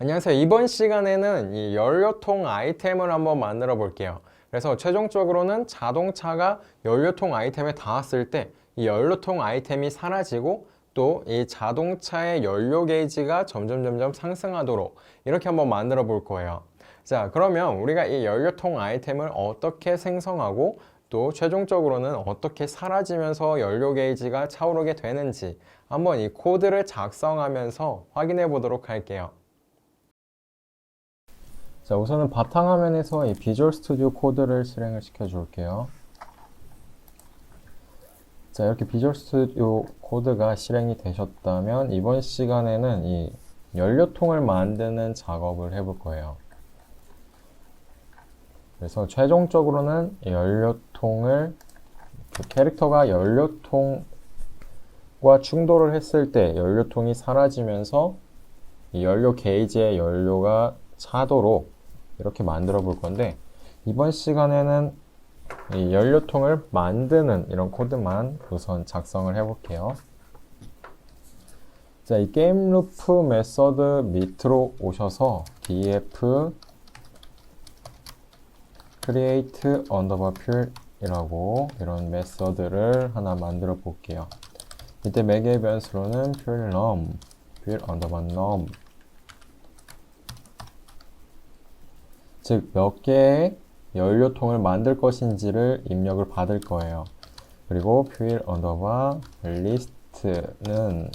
안녕하세요. 이번 시간에는 이 연료통 아이템을 한번 만들어 볼게요. 그래서 최종적으로는 자동차가 연료통 아이템에 닿았을 때 이 연료통 아이템이 사라지고 또 이 자동차의 연료 게이지가 점점 상승하도록 이렇게 한번 만들어 볼 거예요. 자, 그러면 우리가 이 연료통 아이템을 어떻게 생성하고 또 최종적으로는 어떻게 사라지면서 연료 게이지가 차오르게 되는지 한번 이 코드를 작성하면서 확인해 보도록 할게요. 자, 우선은 바탕화면에서 이 비주얼 스튜디오 코드를 실행을 시켜 줄게요. 자, 이렇게 비주얼 스튜디오 코드가 실행이 되셨다면 이번 시간에는 이 연료통을 만드는 작업을 해볼 거예요. 그래서 최종적으로는 연료통을 캐릭터가 연료통과 충돌을 했을 때 연료통이 사라지면서 이 연료 게이지의 연료가 차도록 이렇게 만들어 볼 건데, 이번 시간에는 이 연료통을 만드는 이런 코드만 우선 작성을 해 볼게요. 자, 이 게임 루프 메서드 밑으로 오셔서 df create underbar fuel 이라고 이런 메서드를 하나 만들어 볼게요. 이때 매개 변수로는 fuel num, fuel underbar num, 즉 몇 개의 연료통을 만들 것인지를 입력을 받을 거예요. 그리고 fuel underbar list는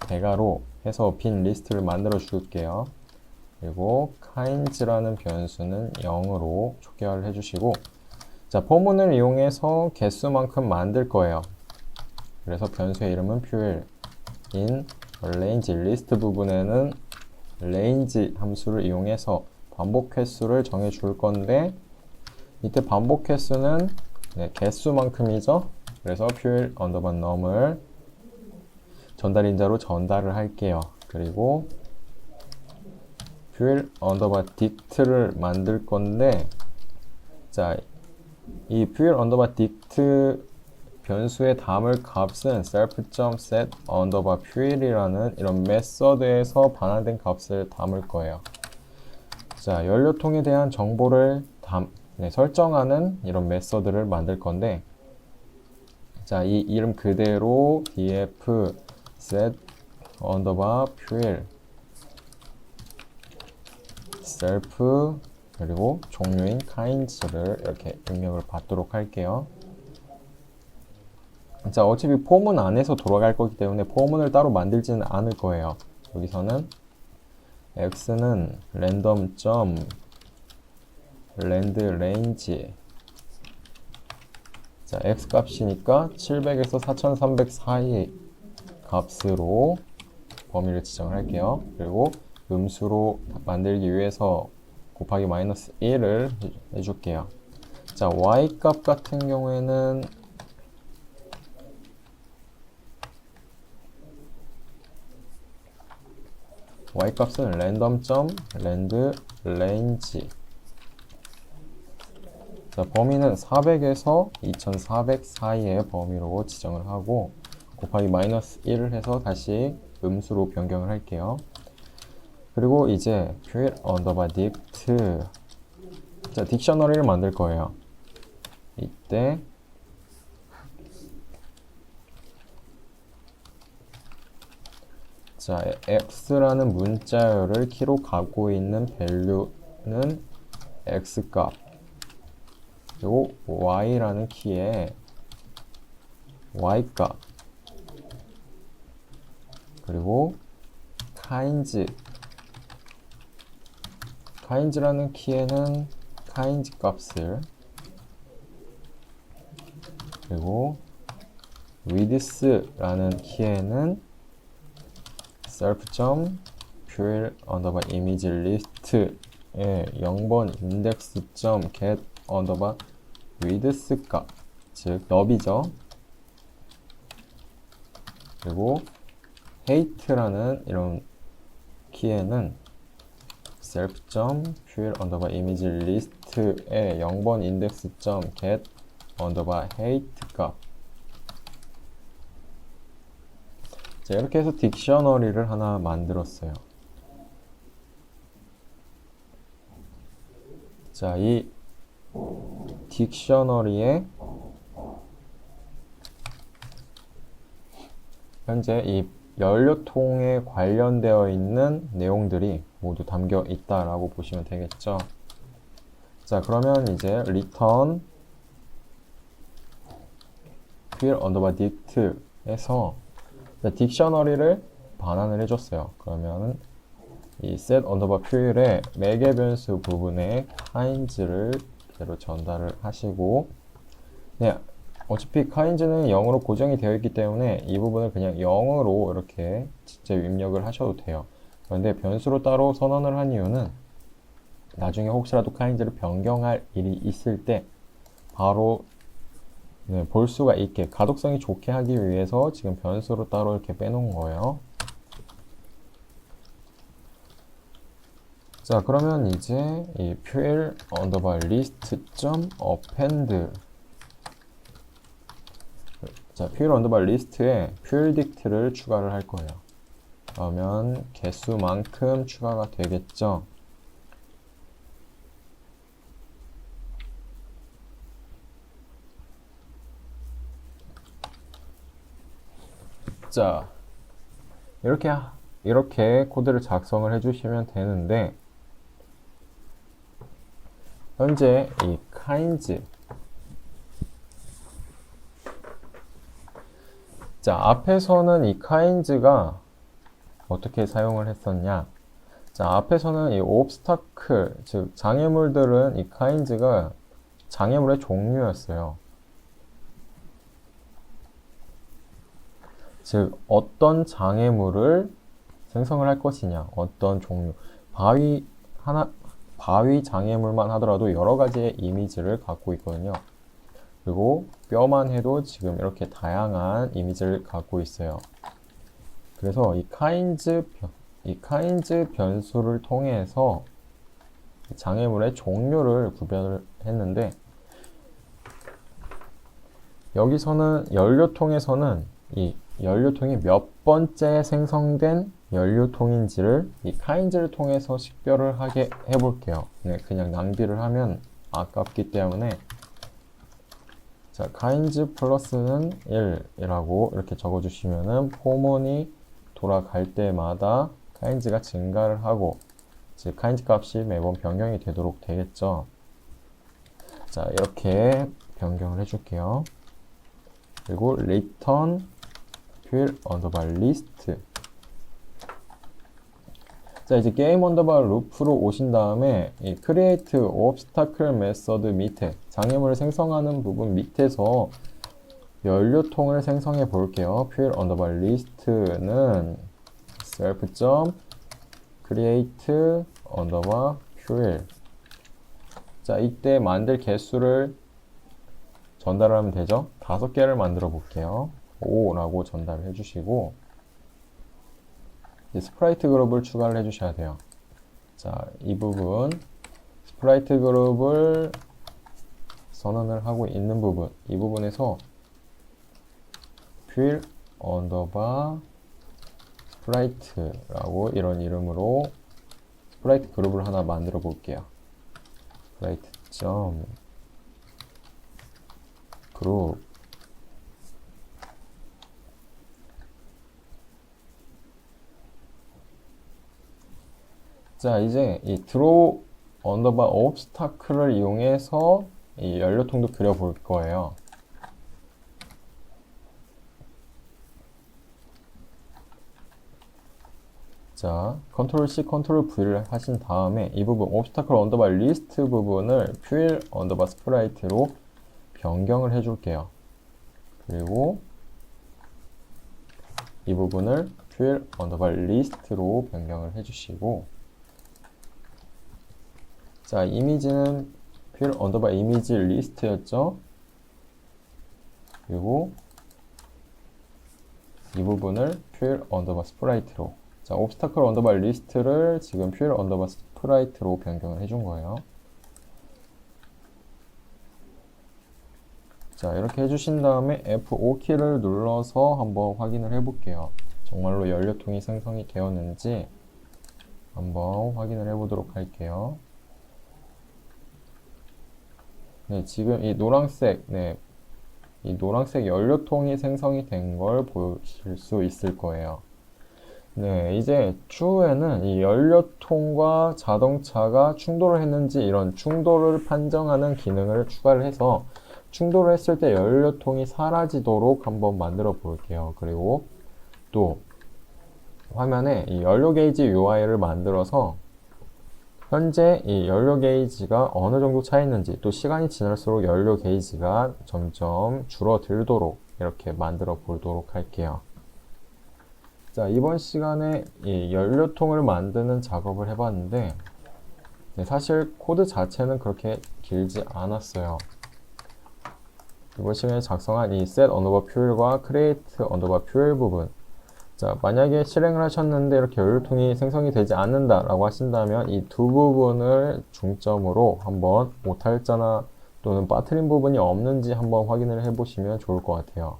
대괄호 해서 빈 리스트를 만들어 줄게요. 그리고 kinds라는 변수는 0으로 초기화를 해주시고, 자, 포문을 이용해서 개수만큼 만들 거예요. 그래서 변수의 이름은 fuel in range list 부분에는 range 함수를 이용해서 반복 횟수를 정해 줄 건데, 이때 반복 횟수는 개수만큼이죠. 그래서 fuel underbar num을 전달인자로 전달을 할게요. 그리고 fuel underbar dict를 만들 건데, 자, 이 fuel underbar dict 변수에 담을 값은 self.set underbar fuel이라는 이런 메서드에서 반환된 값을 담을 거예요. 자, 연료통에 대한 정보를 설정하는 이런 메서드를 만들 건데, 자, 이 이름 그대로 df set underbar fuel self 그리고 종류인 kinds를 이렇게 입력을 받도록 할게요. 자, 어차피 포문 안에서 돌아갈 거기 때문에 포문을 따로 만들지는 않을 거예요. 여기서는 x는 random.land range, 자, x 값이니까 700에서 4300 사이 값으로 범위를 지정을 할게요. 그리고 음수로 만들기 위해서 곱하기 마이너스 1을 해줄게요. 자, y 값 같은 경우에는 y 값은 random.landRange, 자, 범위는 400에서 2400 사이의 범위로 지정을 하고 곱하기 마이너스 1을 해서 다시 음수로 변경을 할게요. 그리고 이제 fuel underbar dict, 자, 딕셔너리를 만들 거예요. 이때 자, x라는 문자열을 키로 갖고 있는 value는 x값, 그리고 y라는 키에 y값, 그리고 kinds라는 키에는 kinds 값을, 그리고 width라는 키에는 self.fuel underbar image list의 0번 index.get underbar width 값, 즉 너비죠. 그리고 height라는 이런 키에는 self.fuel underbar image list의 0번 index.get underbar height 값. 자, 이렇게 해서 딕셔너리를 하나 만들었어요. 자, 이 딕셔너리에 현재 이 연료통에 관련되어 있는 내용들이 모두 담겨 있다라고 보시면 되겠죠. 자, 그러면 이제 return fuel underbar dict에서 딕셔너리를 반환을 해줬어요. 그러면 이 set underbar fuel의 매개 변수 부분에 kinds를 그대로 전달을 하시고, 네, 어차피 kind는 0으로 고정이 되어 있기 때문에 이 부분을 그냥 0으로 이렇게 직접 입력을 하셔도 돼요. 그런데 변수로 따로 선언을 한 이유는 나중에 혹시라도 kind를 변경할 일이 있을 때 바로 볼 수가 있게 가독성이 좋게 하기 위해서 지금 변수로 따로 이렇게 빼놓은 거예요. 자, 그러면 이제 이 fuel underbar list.append, 자, fuel underbar list에 fuel dict를 추가를 할 거예요. 그러면 개수만큼 추가가 되겠죠. 자, 이렇게 코드를 작성을 해주시면 되는데, 현재 이 kinds, 자, 앞에서는 이 kinds가 어떻게 사용을 했었냐? 자, 앞에서는 이 obstacle, 즉 장애물들은 이 kinds가 장애물의 종류였어요. 즉 어떤 장애물을 생성을 할 것이냐, 어떤 종류, 바위 장애물만 하더라도 여러 가지의 이미지를 갖고 있거든요. 그리고 뼈만 해도 지금 이렇게 다양한 이미지를 갖고 있어요. 그래서 이 kinds 변수를 통해서 장애물의 종류를 구별을 했는데, 여기서는 연료통에서는 이 연료통이 몇 번째 생성된 연료통인지를 이 kinds를 통해서 식별을 하게 해볼게요. 네, 그냥 낭비를 하면 아깝기 때문에, 자, kinds 플러스는 1이라고 이렇게 적어주시면은 포몬이 돌아갈 때마다 kinds가 증가를 하고, 즉 kinds 값이 매번 변경이 되도록 되겠죠. 자, 이렇게 변경을 해줄게요. 그리고 return fuel underbar list. 자, 이제 게임 언더바 루프로 오신 다음에 이 create obstacle method 밑에 장애물을 생성하는 부분 밑에서 연료통을 생성해 볼게요. fuel underbar list는 self. create underbar fuel. 자, 이때 만들 개수를 전달하면 되죠. 5개를 만들어 볼게요. 5라고 전달을 해주시고, 이제 스프라이트 그룹을 추가를 해주셔야 돼요. 자, 이 부분 스프라이트 그룹을 선언을 하고 있는 부분, 이 부분에서 fuel underbar sprite라고 이런 이름으로 스프라이트 그룹을 하나 만들어 볼게요. 스프라이트 그룹. 자, 이제 이 draw underbar obstacle를 이용해서 이 연료통도 그려볼 거예요. 자, 컨트롤 C, 컨트롤 V를 하신 다음에 이 부분 obstacle underbar list 부분을 fuel underbar sprite로 변경을 해줄게요. 그리고 이 부분을 fuel underbar list로 변경을 해주시고, 자, 이미지는 fuel underbar image list였죠. 그리고 이 부분을 fuel underbar sprite로, 자, obstacle underbar list를 지금 fuel underbar sprite로 변경을 해준 거예요. 자, 이렇게 해주신 다음에 F5키를 눌러서 한번 확인을 해볼게요. 정말로 연료통이 생성이 되었는지 한번 확인을 해보도록 할게요. 네, 지금 이 노란색, 네, 이 노란색 연료통이 생성이 된 걸 보실 수 있을 거예요. 네, 이제 추후에는 이 연료통과 자동차가 충돌을 했는지 이런 충돌을 판정하는 기능을 추가를 해서 충돌을 했을 때 연료통이 사라지도록 한번 만들어 볼게요. 그리고 또 화면에 이 연료 게이지 UI를 만들어서 현재 이 연료 게이지가 어느 정도 차 있는지 또 시간이 지날수록 연료 게이지가 점점 줄어들도록 이렇게 만들어 보도록 할게요. 자, 이번 시간에 이 연료통을 만드는 작업을 해봤는데 네, 사실 코드 자체는 그렇게 길지 않았어요. 이번 시간에 작성한 이 set underbar fuel과 create underbar fuel 부분, 자, 만약에 실행을 하셨는데 이렇게 연료통이 생성이 되지 않는다 라고 하신다면 이 두 부분을 중점으로 한번 오탈자나 또는 빠트린 부분이 없는지 한번 확인을 해 보시면 좋을 것 같아요.